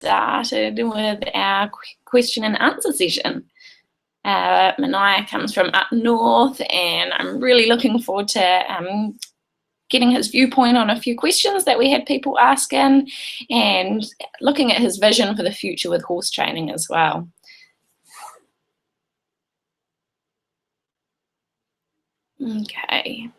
started with our question and answer session. Manaia comes from up north, and I'm really looking forward to getting his viewpoint on a few questions that we had people asking, and looking at his vision for the future with horse training as well. Okay.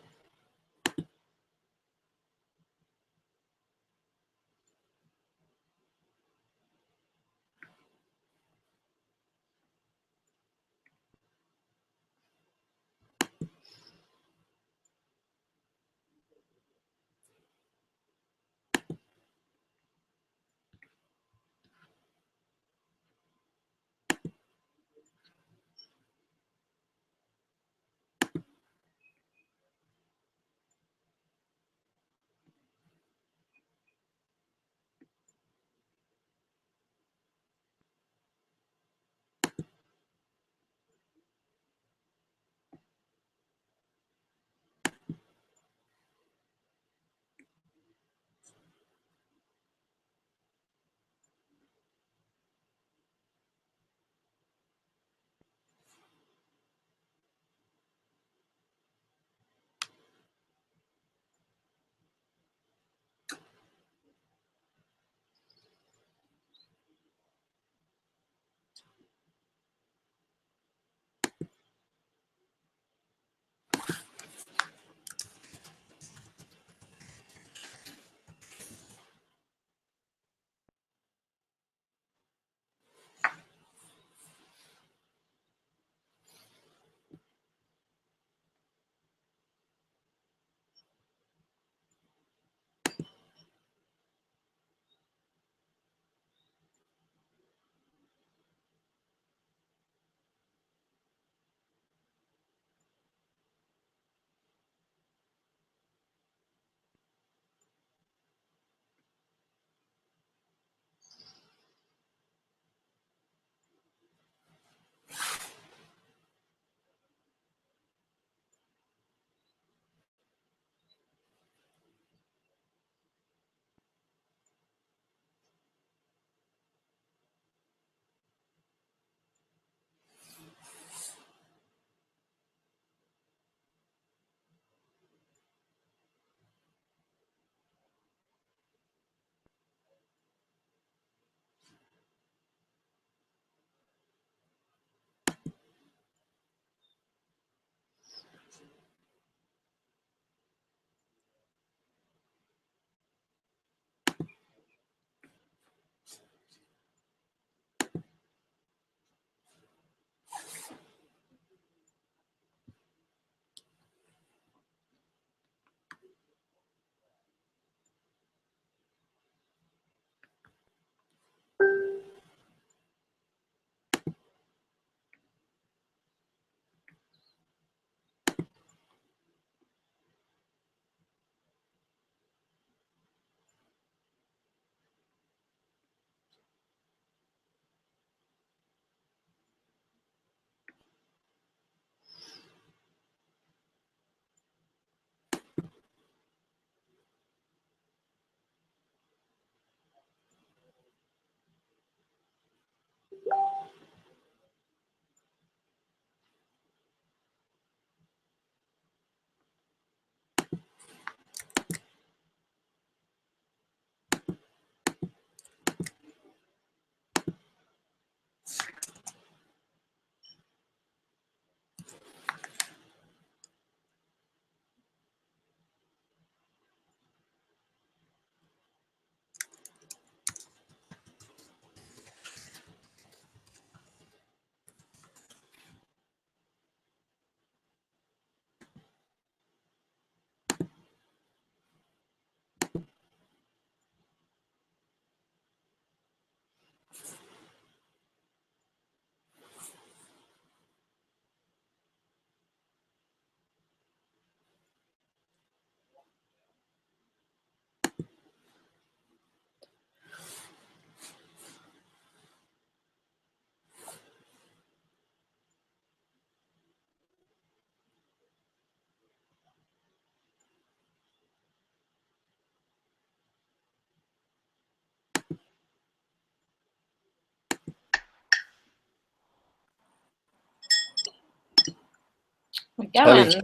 We're going.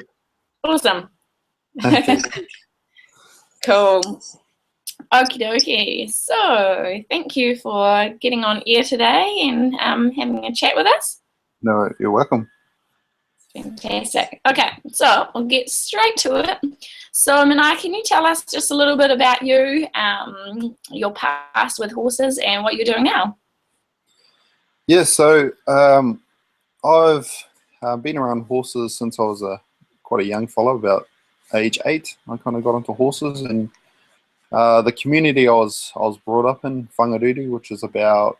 Awesome. Fantastic. Cool. Okie dokie. So thank you for getting on air today and having a chat with us. No, you're welcome. Fantastic. Okay, so we'll get straight to it. So Manaia, can you tell us just a little bit about you, your past with horses and what you're doing now? Yeah, so I've been around horses since I was quite a young fellow, about age 8. I kind of got into horses, and the community I was brought up in, Whangaruru, which is about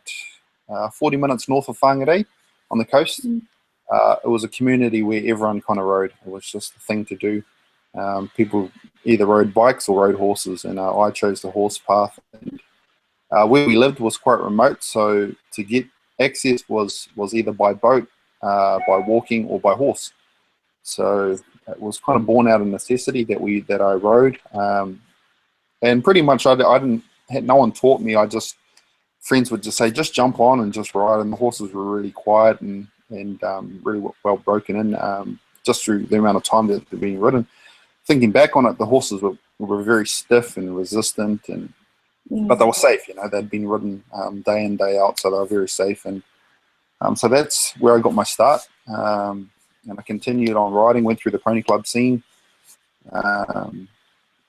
40 minutes north of Whangarei on the coast. It was a community where everyone kind of rode. It was just the thing to do. People either rode bikes or rode horses, and I chose the horse path. And, where we lived was quite remote, so to get access was either by boat, by walking, or by horse. So it was kind of born out of necessity that I rode, and pretty much I didn't had no one taught me. Friends would just say, just jump on and just ride, and the horses were really quiet and really well broken in, just through the amount of time that they're being ridden. Thinking back on it, the horses were very stiff and resistant, but they were safe. They'd been ridden day in, day out, so they were very safe. And so that's where I got my start. And I continued on riding, went through the pony club scene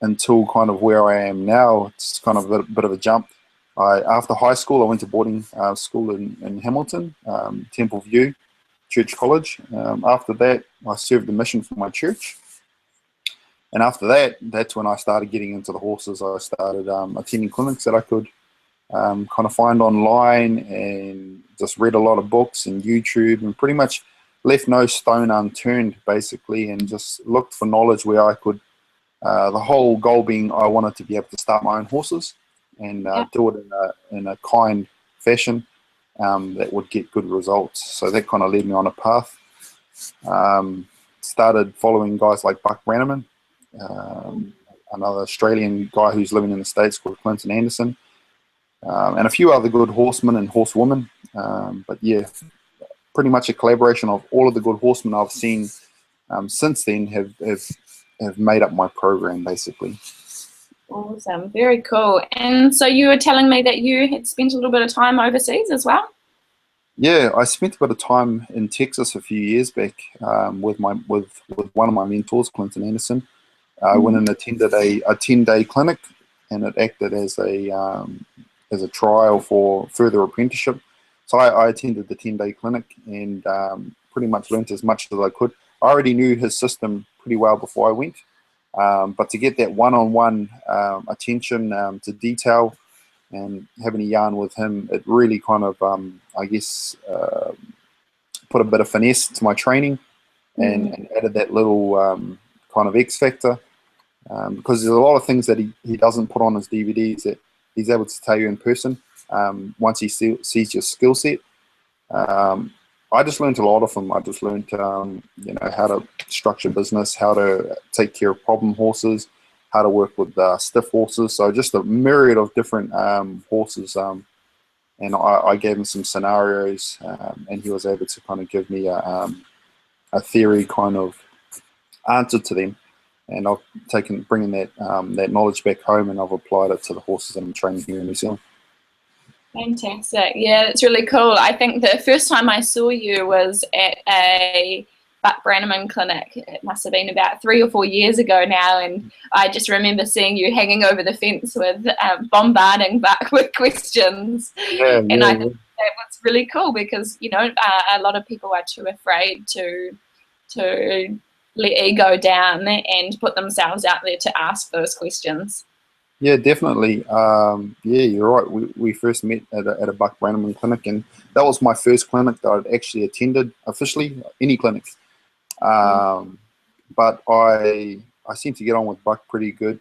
until kind of where I am now. It's kind of a bit of a jump. After high school, I went to boarding school in Hamilton, Temple View Church College. After that, I served the mission for my church. And after that, that's when I started getting into the horses. I started attending clinics that I could kind of find online, and just read a lot of books and YouTube, and pretty much left no stone unturned, basically, and just looked for knowledge where I could, the whole goal being I wanted to be able to start my own horses and do it in a kind fashion that would get good results. So that kind of led me on a path. Started following guys like Buck Brannaman, another Australian guy who's living in the States called Clinton Anderson, and a few other good horsemen and horsewomen. But yeah, pretty much a collaboration of all of the good horsemen I've seen since then have made up my program, basically. Awesome, very cool. And so you were telling me that you had spent a little bit of time overseas as well? Yeah, I spent a bit of time in Texas a few years back with one of my mentors, Clinton Anderson. I went and attended a 10-day clinic, and it acted as a trial for further apprenticeship. So I attended the 10-day clinic and pretty much learnt as much as I could. I already knew his system pretty well before I went, but to get that one-on-one attention to detail and having a yarn with him, it really kind of, I guess, put a bit of finesse to my training and added that little kind of X factor, because there's a lot of things that he doesn't put on his DVDs that he's able to tell you in person once he sees your skill set. I just learned a lot of them. I just learned, how to structure business, how to take care of problem horses, how to work with stiff horses. So just a myriad of different horses. And I gave him some scenarios, and he was able to kind of give me a theory kind of answer to them. And I've bringing that knowledge back home, and I've applied it to the horses that I'm training here in New Zealand. Fantastic. Yeah, that's really cool. I think the first time I saw you was at a Buck Brannaman clinic. It must have been about 3 or 4 years ago now, and I just remember seeing you hanging over the fence with bombarding Buck with questions. I think that was really cool because a lot of people are too afraid to let ego down and put themselves out there to ask those questions. Yeah, definitely. Yeah, you're right. We first met at a Buck Brannaman clinic, and that was my first clinic that I'd actually attended officially, any clinics. But I seemed to get on with Buck pretty good.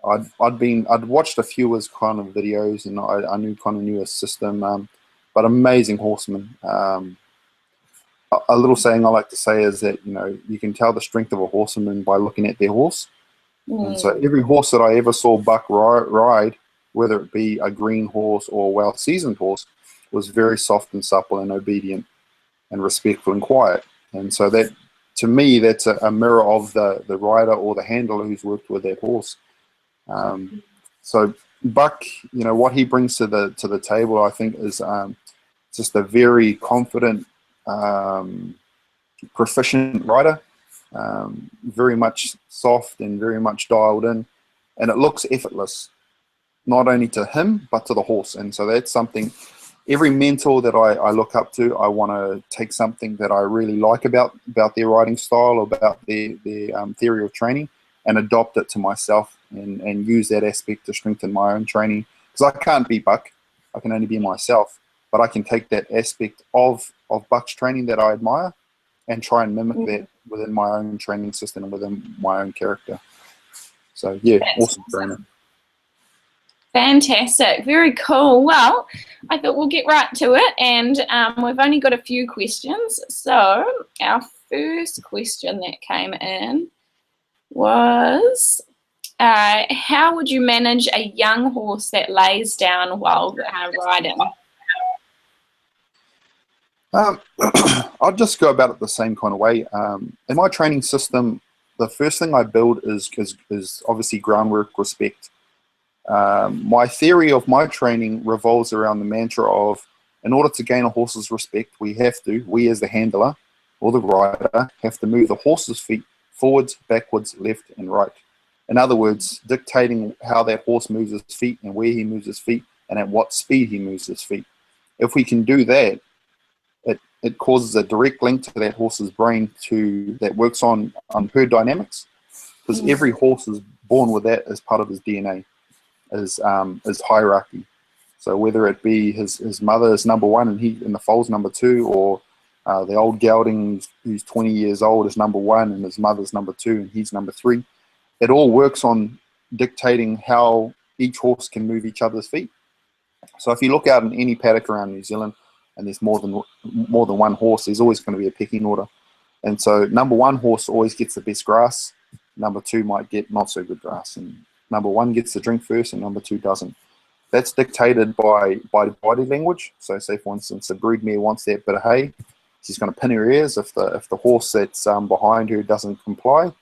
I'd watched a few of his kind of videos, and I knew his system. But amazing horseman. A little saying I like to say is that you can tell the strength of a horseman by looking at their horse. And so every horse that I ever saw Buck ride, whether it be a green horse or a well-seasoned horse, was very soft and supple and obedient and respectful and quiet. And so that to me, that's a mirror of the rider or the handler who's worked with that horse. So Buck, you know, what he brings to the table, I think, is just a very confident, proficient rider, very much soft and very much dialed in, and it looks effortless, not only to him but to the horse. And so that's something. Every mentor that I look up to, I want to take something that I really like about their riding style, about their theory of training, and adopt it to myself and use that aspect to strengthen my own training. Because I can't be Buck, I can only be myself, but I can take that aspect of Buck's training that I admire and try and mimic that within my own training system and within my own character. So yeah, awesome trainer. Fantastic, very cool. Well, I thought we'll get right to it, and we've only got a few questions. So our first question that came in was, how would you manage a young horse that lays down while riding? I'll just go about it the same kind of way. In my training system, the first thing I build is obviously groundwork, respect. My theory of my training revolves around the mantra of, in order to gain a horse's respect, we as the handler or the rider, have to move the horse's feet forwards, backwards, left, and right. In other words, dictating how that horse moves his feet and where he moves his feet and at what speed he moves his feet. If we can do that, it causes a direct link to that horse's brain that works on herd dynamics, because every horse is born with that as part of his DNA. Is hierarchy. So whether it be his mother is number one and the foal's number two, or the old gelding who's 20 years old is number one and his mother's number two and he's number three, it all works on dictating how each horse can move each other's feet. So if you look out in any paddock around New Zealand and there's more than one horse, there's always going to be a pecking order. And so number one horse always gets the best grass, number two might get not so good grass, and number one gets the drink first and number two doesn't. That's dictated by body language. So say, for instance, the broodmare wants that bit of hay, she's going to pin her ears. If the horse that's behind her doesn't comply,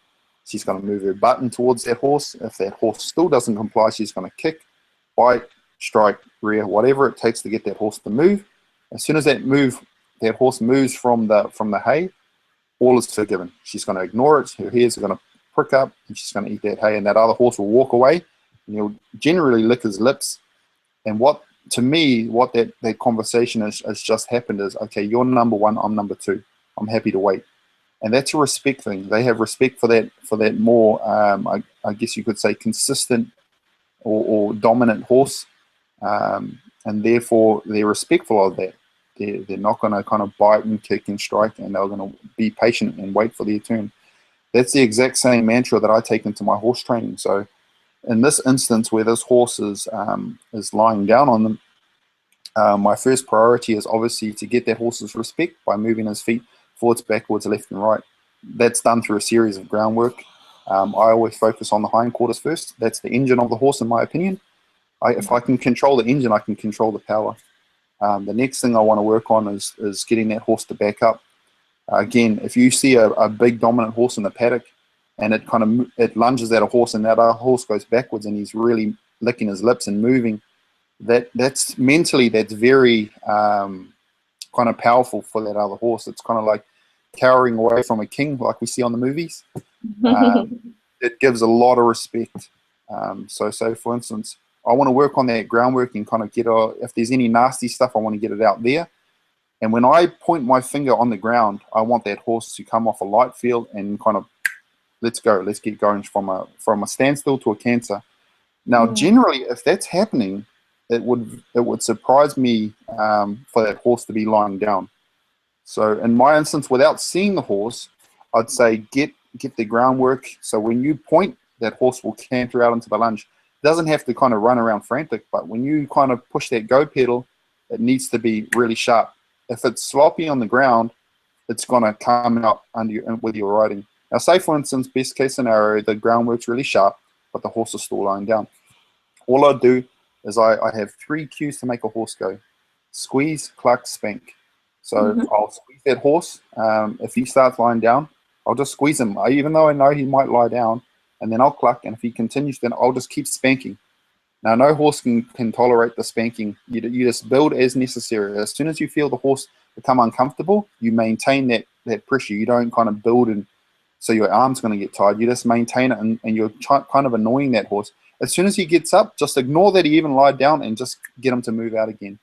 she's going to move her button towards that horse. If that horse still doesn't comply, she's going to kick, bite, strike, rear, whatever it takes to get that horse to move. As soon as that horse moves from the hay, all is forgiven. She's going to ignore it. Her ears are going to prick up and she's going to eat that hay, and that other horse will walk away and he'll generally lick his lips. And what that conversation has just happened is, okay, you're number one, I'm number two, I'm happy to wait. And that's a respect thing. They have respect for that more I guess you could say consistent or dominant horse, and therefore they're respectful of that. They're not going to kind of bite and kick and strike, and they're going to be patient and wait for their turn. That's the exact same mantra that I take into my horse training. So in this instance where this horse is lying down on them, my first priority is obviously to get that horse's respect by moving his feet forwards, backwards, left and right. That's done through a series of groundwork. I always focus on the hindquarters first. That's the engine of the horse, in my opinion. If I can control the engine, I can control the power. The next thing I want to work on is getting that horse to back up. Again, if you see a big dominant horse in the paddock and it lunges at a horse and that other horse goes backwards and he's really licking his lips and moving, that's mentally very kind of powerful for that other horse. It's kind of like cowering away from a king, like we see on the movies. It gives a lot of respect. So for instance, I want to work on that groundwork and kind of get if there's any nasty stuff, I want to get it out there. And when I point my finger on the ground, I want that horse to come off a light field and kind of, let's go, let's get going from a standstill to a canter. Now, generally, if that's happening, it would surprise me for that horse to be lying down. So in my instance, without seeing the horse, I'd say get the groundwork. So when you point, that horse will canter out into the lunge. It doesn't have to kind of run around frantic, but when you kind of push that go pedal, it needs to be really sharp. If it's sloppy on the ground, it's going to come out with your riding. Now, say, for instance, best case scenario, the groundwork's really sharp, but the horse is still lying down. All I do is I have 3 cues to make a horse go. Squeeze, cluck, spank. So I'll squeeze that horse. If he starts lying down, I'll just squeeze him, even though I know he might lie down, and then I'll cluck, and if he continues, then I'll just keep spanking. Now, no horse can tolerate the spanking. You just build as necessary. As soon as you feel the horse become uncomfortable, you maintain that pressure. You don't kind of build and so your arm's going to get tired. You just maintain it, and you're kind of annoying that horse. As soon as he gets up, just ignore that he even lied down and just get him to move out again.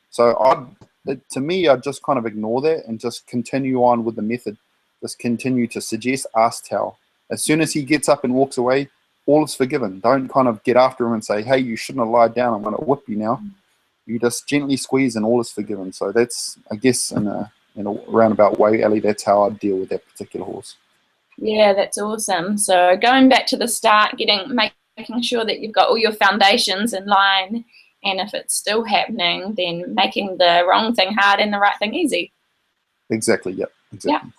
So to me, I'd just kind of ignore that and just continue on with the method. Just continue to suggest, ask, tell. As soon as he gets up and walks away, all is forgiven. Don't kind of get after him and say, hey, you shouldn't have lied down, I'm going to whip you now. You just gently squeeze and all is forgiven. So that's, I guess, in a roundabout way, Ellie, that's how I deal with that particular horse. Yeah, that's awesome. So going back to the start, making sure that you've got all your foundations in line, and if it's still happening, then making the wrong thing hard and the right thing easy. Exactly, yep, exactly. Yep.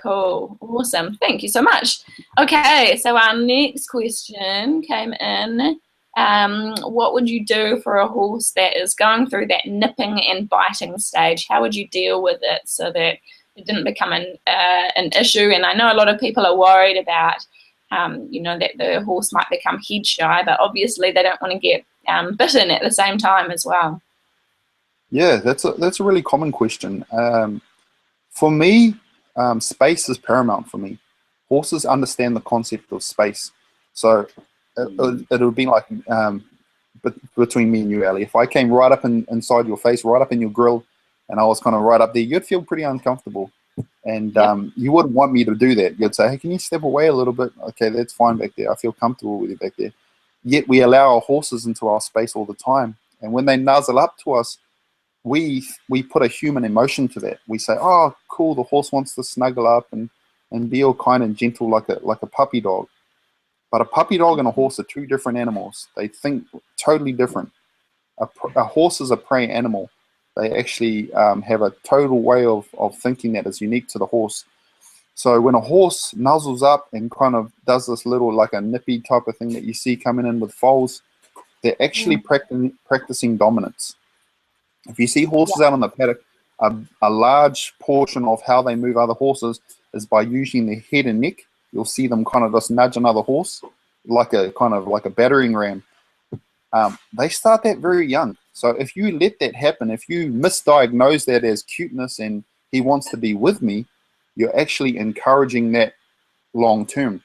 Cool, awesome. Thank you so much. Okay, so our next question came in. What would you do for a horse that is going through that nipping and biting stage? How would you deal with it so that it didn't become an issue? And I know a lot of people are worried about, that the horse might become head shy, but obviously they don't want to get bitten at the same time as well. Yeah, that's a really common question. For me, space is paramount for me. Horses understand the concept of space. So it would be like between me and you, Ali. If I came right up inside your face, right up in your grill, and I was kind of right up there, you'd feel pretty uncomfortable. And you wouldn't want me to do that. You'd say, hey, can you step away a little bit? Okay, that's fine back there. I feel comfortable with you back there. Yet we allow our horses into our space all the time. And when they nuzzle up to us, we put a human emotion to that. We say, oh, cool, the horse wants to snuggle up and be all kind and gentle like a puppy dog. But a puppy dog and a horse are two different animals. They think totally different. A horse is a prey animal. They actually have a total way of thinking that is unique to the horse. So when a horse nuzzles up and kind of does this little like a nippy type of thing that you see coming in with foals, they're actually practicing dominance. If you see horses out on the paddock, a large portion of how they move other horses is by using their head and neck. You'll see them kind of just nudge another horse like a battering ram. They start that very young. So if you let that happen, if you misdiagnose that as cuteness and he wants to be with me, you're actually encouraging that long term.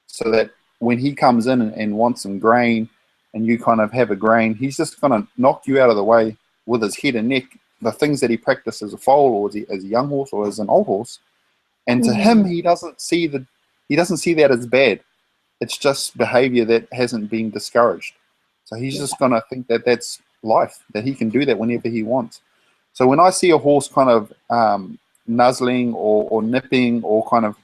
So that when he comes in and wants some grain and you kind of have a grain, he's just going to knock you out of the way with his head and neck, the things that he practiced as a foal or as a young horse or as an old horse. And to him, he doesn't see that as bad. It's just behavior that hasn't been discouraged. So he's just going to think that that's life, that he can do that whenever he wants. So when I see a horse kind of nuzzling or nipping or kind of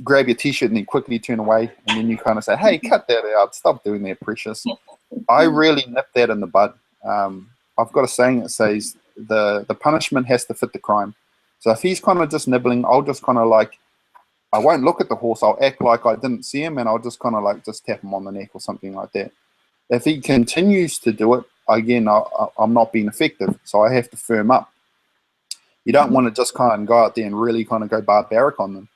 grab your t-shirt and then quickly turn away, and then you kind of say, hey, cut that out, stop doing that, precious. I really nip that in the bud. I've got a saying that says the punishment has to fit the crime. So if he's kind of just nibbling, I'll just kind of like, I won't look at the horse. I'll act like I didn't see him, and I'll just kind of like just tap him on the neck or something like that. If he continues to do it, again, I'm not being effective, so I have to firm up. You don't want to just kind of go out there and really kind of go barbaric on them,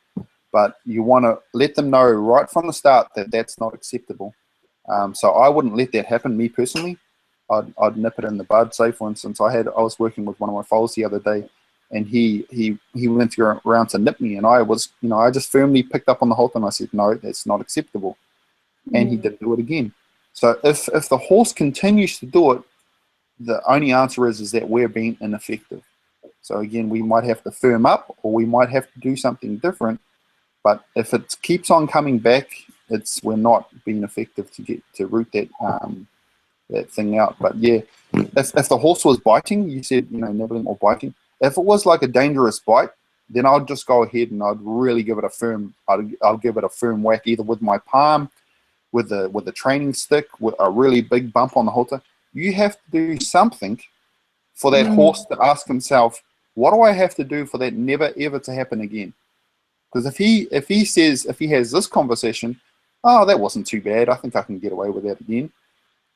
but you want to let them know right from the start that that's not acceptable. So I wouldn't let that happen, me personally. I'd nip it in the bud. Say, for instance, I was working with one of my foals the other day, and he went around to nip me, and I just firmly picked up on the halter and I said, no, that's not acceptable. And he didn't do it again. So if the horse continues to do it, the only answer is that we're being ineffective. So again, we might have to firm up, or we might have to do something different. But if it keeps on coming back, we're not being effective to root that thing out. But yeah, if the horse was biting, you said, nibbling or biting. If it was like a dangerous bite, then I'd just go ahead and I'd really give it I'll give it a firm whack, either with my palm, with the training stick, with a really big bump on the halter. You have to do something for that horse to ask himself, what do I have to do for that never ever to happen again? Because if he has this conversation, oh, that wasn't too bad, I think I can get away with that again.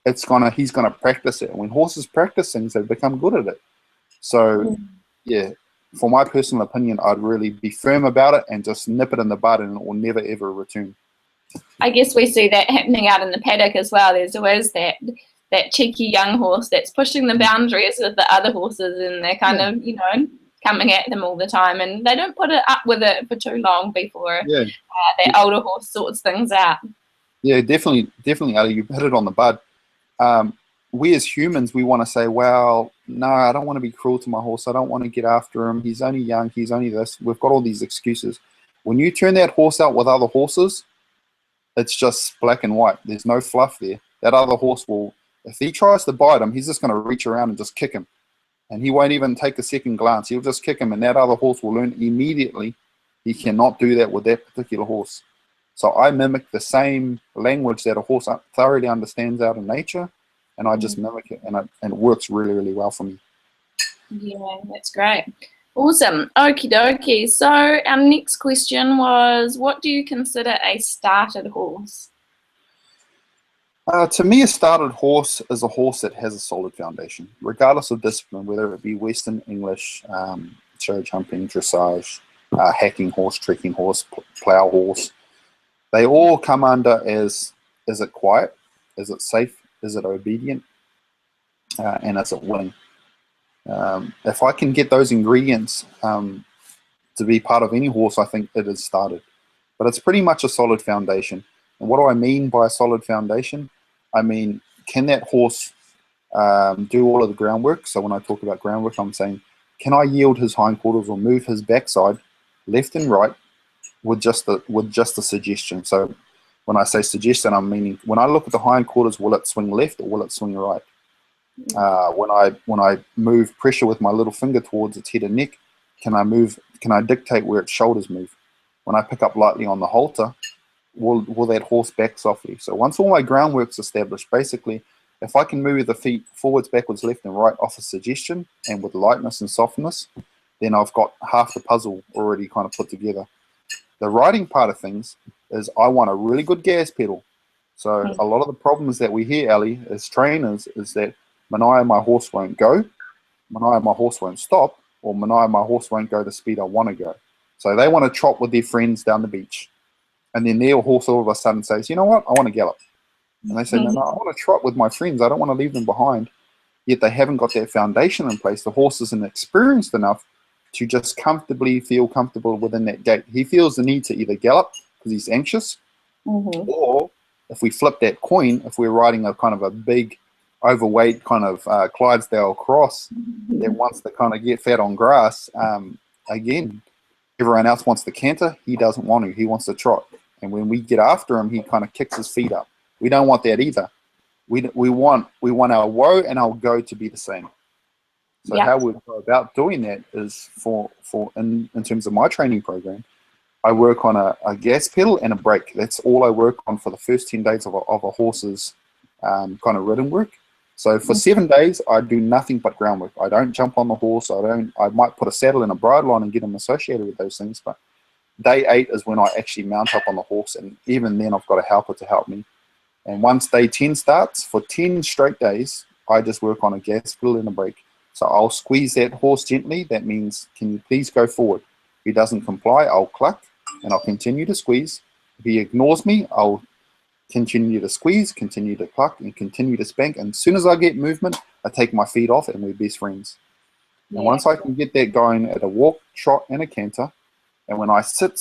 He's gonna practice it. And when horses practice things, they become good at it. So yeah, for my personal opinion, I'd really be firm about it and just nip it in the bud, and it will never ever return. I guess we see that happening out in the paddock as well. There's always that cheeky young horse that's pushing the boundaries with the other horses, and they're kind of, you know, coming at them all the time, and they don't put it up with it for too long before that older horse sorts things out. Yeah, definitely, Ali, you hit it on the bud. We as humans, we want to say, well, no, I don't want to be cruel to my horse. I don't want to get after him. He's only young. He's only this. We've got all these excuses. When you turn that horse out with other horses, it's just black and white. There's no fluff there. That other horse will, if he tries to bite him, he's just going to reach around and just kick him. And he won't even take a second glance. He'll just kick him, and that other horse will learn immediately he cannot do that with that particular horse. So I mimic the same language that a horse thoroughly understands out in nature, and I just mimic it, and it works really, really well for me. Yeah, that's great. Awesome. Okie dokie. So our next question was, what do you consider a started horse? To me, a started horse is a horse that has a solid foundation, regardless of discipline, whether it be Western, English, show jumping, dressage, hacking horse, trekking horse, plough horse. They all come under as, is it quiet? Is it safe? Is it obedient? And is it willing? If I can get those ingredients to be part of any horse, I think it is started. But it's pretty much a solid foundation. And what do I mean by a solid foundation? I mean, can that horse do all of the groundwork? So when I talk about groundwork, I'm saying, can I yield his hindquarters or move his backside left and right with just a suggestion? So when I say suggestion, I'm meaning when I look at the hindquarters, will it swing left or will it swing right? When I move pressure with my little finger towards its head and neck, can I dictate where its shoulders move? When I pick up lightly on the halter, will that horse back softly? So once all my groundwork's established, basically, if I can move the feet forwards, backwards, left and right off a suggestion and with lightness and softness, then I've got half the puzzle already kind of put together. The riding part of things is I want a really good gas pedal. So a lot of the problems that we hear, Ali, as trainers, is that Manaia, my horse won't go, Manaia, my horse won't stop, or Manaia, my horse won't go the speed I want to go. So they want to trot with their friends down the beach. And then their horse all of a sudden says, you know what, I want to gallop. And they say, no, I want to trot with my friends. I don't want to leave them behind. Yet they haven't got that foundation in place. The horse isn't experienced enough to just feel comfortable within that gait. He feels the need to either gallop because he's anxious, or if we flip that coin, if we're riding a kind of a big, overweight kind of Clydesdale cross that wants to kind of get fat on grass, again, everyone else wants to canter. He doesn't want to. He wants to trot. And when we get after him, he kind of kicks his feet up. We don't want that either. We want our woe and our go to be the same. So how we go about doing that is in terms of my training program, I work on a gas pedal and a brake. That's all I work on for the first 10 days of a horse's kind of ridden work. So for 7 days, I do nothing but groundwork. I don't jump on the horse. I might put a saddle and a bridle on and get them associated with those things. But day 8 is when I actually mount up on the horse. And even then, I've got a helper to help me. And once day 10 starts, for 10 straight days, I just work on a gas pedal and a brake. So I'll squeeze that horse gently. That means, can you please go forward? If he doesn't comply, I'll cluck and I'll continue to squeeze. If he ignores me, I'll continue to squeeze, continue to cluck, and continue to spank. And as soon as I get movement, I take my feet off and we're best friends. And once I can get that going at a walk, trot, and a canter, and when I sit,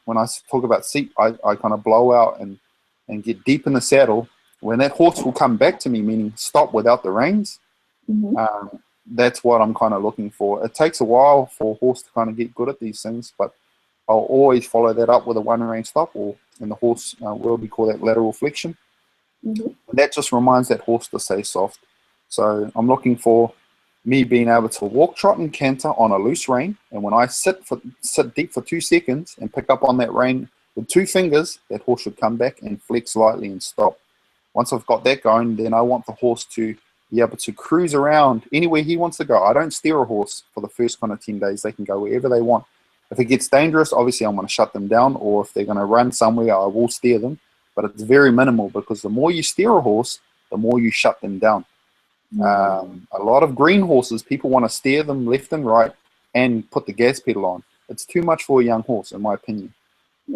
when I talk about seat, I kind of blow out and get deep in the saddle. When that horse will come back to me, meaning stop without the reins, that's what I'm kind of looking for. It takes a while for a horse to kind of get good at these things, but I'll always follow that up with a one-rein stop, or in the horse world we call that lateral flexion. And that just reminds that horse to stay soft. So I'm looking for me being able to walk, trot, and canter on a loose rein, and when I sit deep for 2 seconds and pick up on that rein with 2 fingers, that horse should come back and flex lightly and stop. Once I've got that going, then I want the horse to be able to cruise around anywhere he wants to go. I don't steer a horse for the first kind of 10 days. They can go wherever they want. If it gets dangerous, obviously I'm going to shut them down, or if they're going to run somewhere, I will steer them. But it's very minimal, because the more you steer a horse, the more you shut them down. A lot of green horses, people want to steer them left and right and put the gas pedal on. It's too much for a young horse, in my opinion.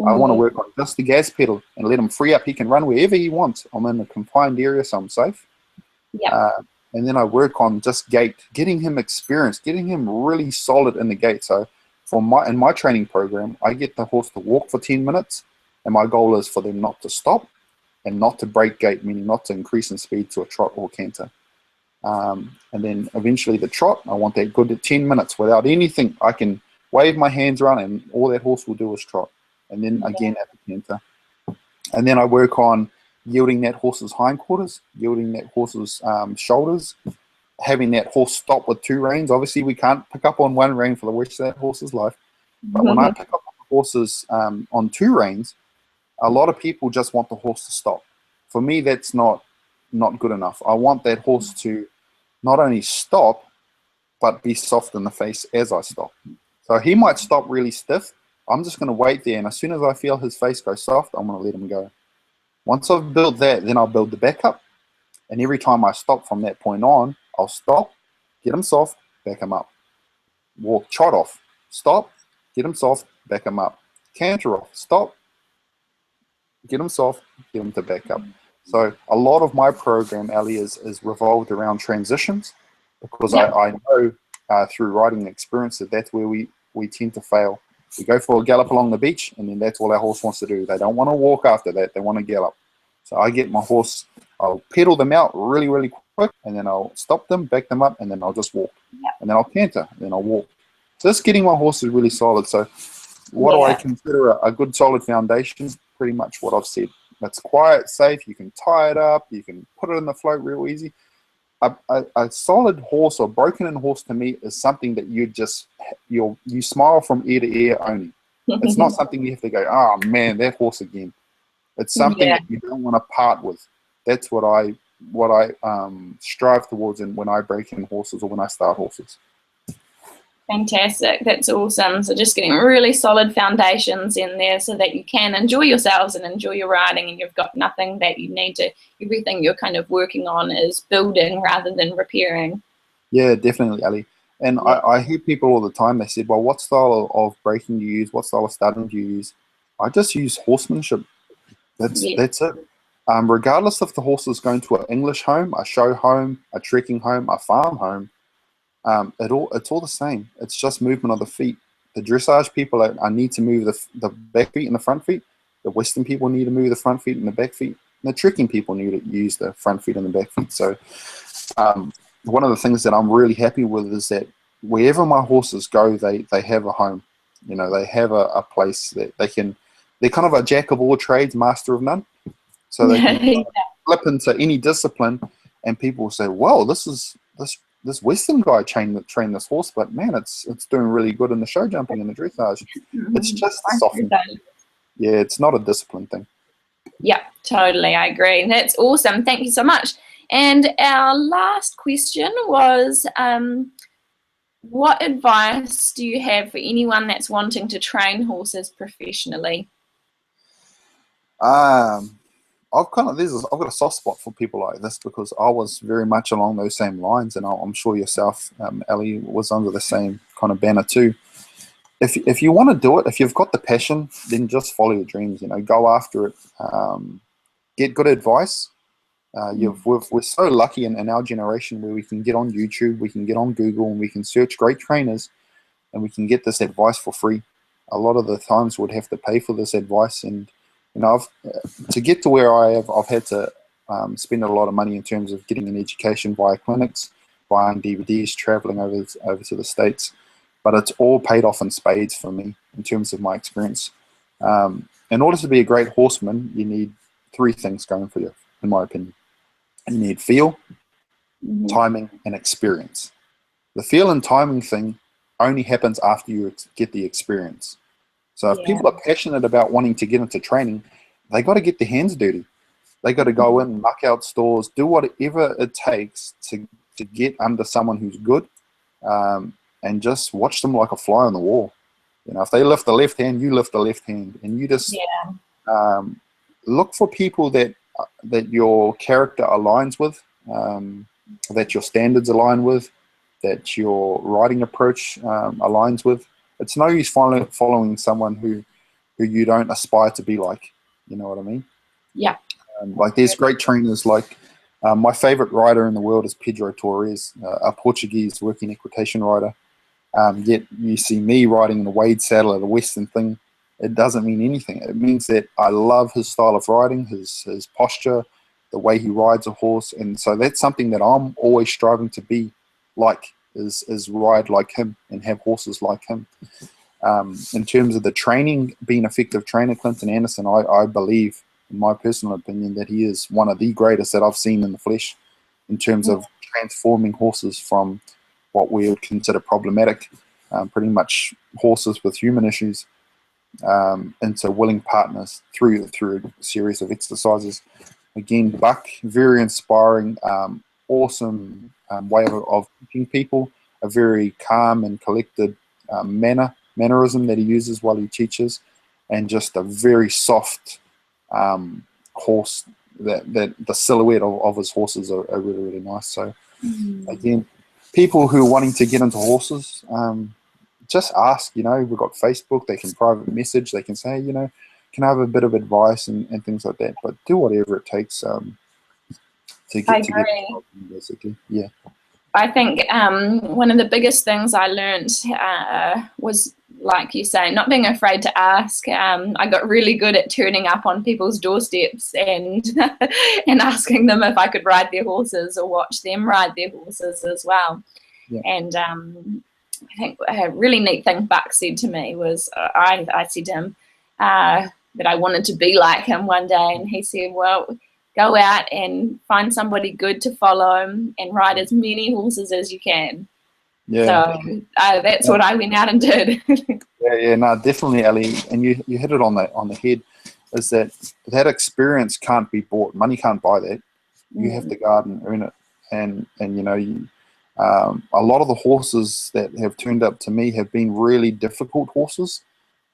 I want to Mm-hmm. work on just the gas pedal and let him free up. He can run wherever he wants. I'm in a confined area, so I'm safe. Yeah. And then I work on just gait, getting him experience, getting him really solid in the gait. So in my training program, I get the horse to walk for 10 minutes, and my goal is for them not to stop and not to break gait, meaning not to increase in speed to a trot or canter. And then eventually the trot, I want that good at 10 minutes without anything. I can wave my hands around and all that horse will do is trot. And then again at the canter. And then I work on yielding that horse's hindquarters, yielding that horse's shoulders, having that horse stop with 2 reins. Obviously, we can't pick up on 1 rein for the rest of that horse's life. But when I pick up on horses on 2 reins, a lot of people just want the horse to stop. For me, that's not good enough. I want that horse to not only stop, but be soft in the face as I stop. So he might stop really stiff. I'm just going to wait there, and as soon as I feel his face go soft, I'm going to let him go. Once I've built that, then I'll build the backup. And every time I stop from that point on, I'll stop, get him soft, back him up. Walk, trot off, stop, get him soft, back him up. Canter off, stop, get him soft, get him to back up. So a lot of my program, Ali, is revolved around transitions, because I know through riding experience that's where we tend to fail. We go for a gallop along the beach, and then that's all our horse wants to do. They don't want to walk after that. They want to gallop. So I get my horse, I'll pedal them out really, really quick, and then I'll stop them, back them up, and then I'll just walk. And then I'll canter, and then I'll walk. So just getting my horses really solid. So what do I consider a good solid foundation? Pretty much what I've said. It's quiet, safe, you can tie it up, you can put it in the float real easy. A solid horse or broken in horse to me is something that you smile from ear to ear only. It's not something you have to go, oh man, that horse again. It's something that you don't want to part with. That's what I strive towards when I break in horses or when I start horses. Fantastic. That's awesome. So just getting really solid foundations in there so that you can enjoy yourselves and enjoy your riding, and you've got nothing that you need to, everything you're kind of working on is building rather than repairing. Yeah, definitely, Ali. And I hear people all the time, they said, well, what style of breaking do you use? What style of starting do you use? I just use horsemanship. That's it. Regardless if the horse is going to an English home, a show home, a trekking home, a farm home, it's all the same. It's just movement of the feet. The dressage people I need to move the back feet and the front feet. The Western people need to move the front feet and the back feet. And the trekking people need to use the front feet and the back feet. So one of the things that I'm really happy with is that wherever my horses go, they have a home. You know, they have a place that they're kind of a jack of all trades, master of none. So they can flip into any discipline, and people will say, well, this Western guy trained this horse, but man, it's doing really good in the show jumping and the dressage. It's just softened. Yeah, it's not a discipline thing. Yeah, totally. I agree. That's awesome. Thank you so much. And our last question was, what advice do you have for anyone that's wanting to train horses professionally? I've got a soft spot for people like this because I was very much along those same lines, and I'm sure yourself, Ali, was under the same kind of banner too. If you want to do it, if you've got the passion, then just follow your dreams. You know, go after it. Get good advice. We're so lucky in our generation where we can get on YouTube, we can get on Google, and we can search great trainers, and we can get this advice for free. A lot of the times we'd have to pay for this advice, and you know, to get to where I have, I've had to spend a lot of money in terms of getting an education via clinics, buying DVDs, traveling over to the States. But it's all paid off in spades for me in terms of my experience. In order to be a great horseman, you need 3 things going for you, in my opinion. You need feel, timing, and experience. The feel and timing thing only happens after you get the experience. So if people are passionate about wanting to get into training, they got to get their hands dirty. They got to go in, muck out stores, do whatever it takes to get under someone who's good, and just watch them like a fly on the wall. You know, if they lift the left hand, you lift the left hand, and you just look for people that your character aligns with, that your standards align with, that your riding approach aligns with. It's no use following someone who you don't aspire to be like. You know what I mean? Yeah. Like there's great trainers like my favorite rider in the world is Pedro Torres, a Portuguese working equitation rider. Yet you see me riding in the Wade saddle at a Western thing. It doesn't mean anything. It means that I love his style of riding, his posture, the way he rides a horse, and so that's something that I'm always striving to be like, is ride like him and have horses like him. In terms of the training, being effective trainer, Clinton Anderson, I believe, in my personal opinion, that he is one of the greatest that I've seen in the flesh in terms of transforming horses from what we would consider problematic, pretty much horses with human issues, into willing partners through a series of exercises. Again, Buck, very inspiring, awesome way of teaching people, a very calm and collected mannerism that he uses while he teaches, and just a very soft horse. That the silhouette of his horses are really, really nice. So again, people who are wanting to get into horses, just ask. You know, we've got Facebook. They can private message. They can say, you know, can I have a bit of advice and things like that. But do whatever it takes to get basically. Yeah. I think one of the biggest things I learned was, like you say, not being afraid to ask. I got really good at turning up on people's doorsteps and and asking them if I could ride their horses or watch them ride their horses as well. Yeah. And I think a really neat thing Buck said to me was, I said to him that I wanted to be like him one day, and he said, well, go out and find somebody good to follow and ride as many horses as you can. Yeah. So that's what I went out and did. Yeah, no, definitely, Ali. And you hit it on the head. Is that experience can't be bought. Money can't buy that. You have to go out and earn it. And you know, a lot of the horses that have turned up to me have been really difficult horses,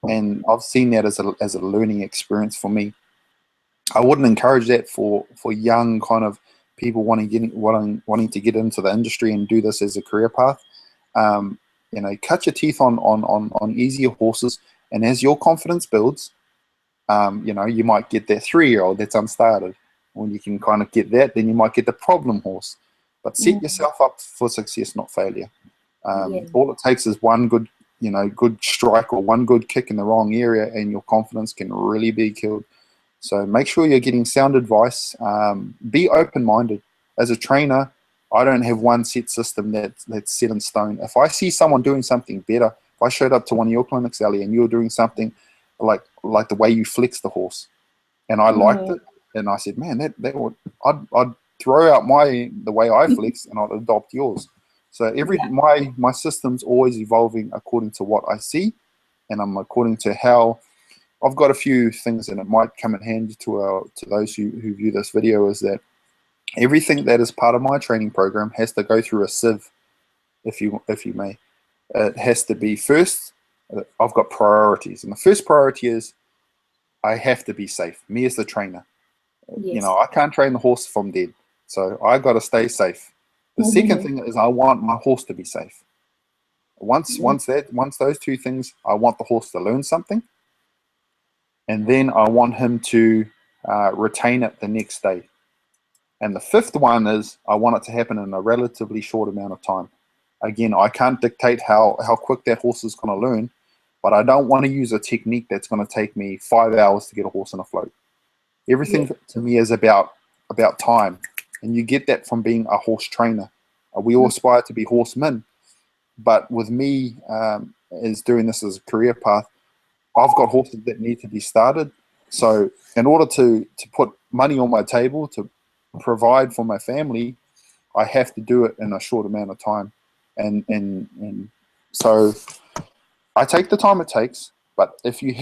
and I've seen that as a learning experience for me. I wouldn't encourage that for young kind of people wanting to get into the industry and do this as a career path. You know, cut your teeth on easier horses, and as your confidence builds, you know, you might get that 3-year-old that's unstarted. When you can kind of get that, then you might get the problem horse. But set yourself up for success, not failure. All it takes is one good strike or one good kick in the wrong area, and your confidence can really be killed. So make sure you're getting sound advice. Be open-minded. As a trainer, I don't have one set system that's set in stone. If I see someone doing something better, if I showed up to one of your clinics, Ali, and you were doing something like the way you flex the horse, and I liked it, and I said, man, I'd throw out the way I flex and I'd adopt yours. So my system's always evolving according to what I see, and I'm according to how. I've got a few things, and it might come in handy to those who view this video, is that everything that is part of my training program has to go through a sieve, if you may. It has to be first. I've got priorities, and the first priority is I have to be safe. Me as the trainer, you know, I can't train the horse if I'm dead, so I got to stay safe. The second thing is I want my horse to be safe. Once those two things, I want the horse to learn something. And then I want him to retain it the next day. And the fifth one is I want it to happen in a relatively short amount of time. Again, I can't dictate how quick that horse is going to learn, but I don't want to use a technique that's going to take me 5 hours to get a horse in a float. Everything to me is about time. And you get that from being a horse trainer. We all aspire to be horsemen. But with me as doing this as a career path, I've got horses that need to be started. So in order to put money on my table, to provide for my family, I have to do it in a short amount of time. And so I take the time it takes. But if you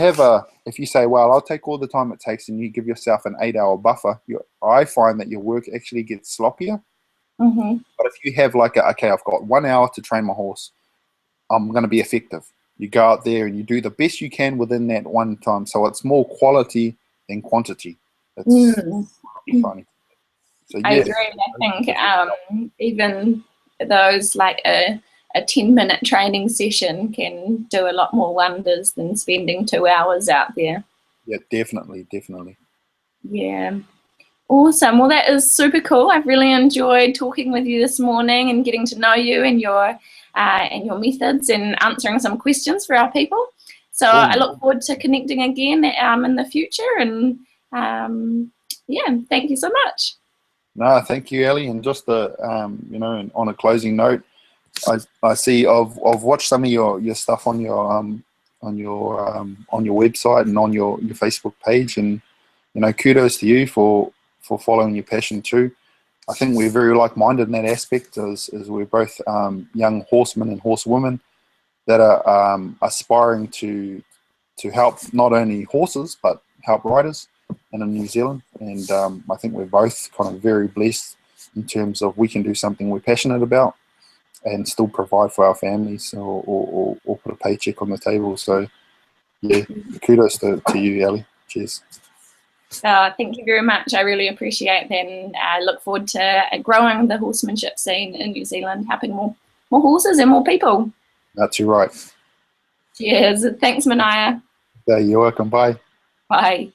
say, well, I'll take all the time it takes, and you give yourself an 8-hour buffer, I find that your work actually gets sloppier. But if you have okay, I've got 1 hour to train my horse, I'm going to be effective. You go out there and you do the best you can within that one time. So it's more quality than quantity. It's funny. So, I agree. I think even those, like a 10-minute training session can do a lot more wonders than spending 2 hours out there. Yeah, definitely. Yeah. Awesome. Well, that is super cool. I've really enjoyed talking with you this morning and getting to know you and your methods and answering some questions for our people. So Cool. I look forward to connecting again in the future. And yeah, thank you so much. No, thank you, Ellie. And just you know, on a closing note, I see I've watched some of your stuff on your website and on your Facebook page, and you know, kudos to you for following your passion too. I think we're very like-minded in that aspect, as we're both young horsemen and horsewomen that are aspiring to help not only horses but help riders and in New Zealand. And I think we're both kind of very blessed in terms of we can do something we're passionate about and still provide for our families or put a paycheck on the table. So yeah, kudos to you, Ellie. Cheers. Thank you very much. I really appreciate that, and I look forward to growing the horsemanship scene in New Zealand, helping more horses and more people. That's right. Cheers. Thanks, Manaia. Yeah, you're welcome. Bye. Bye.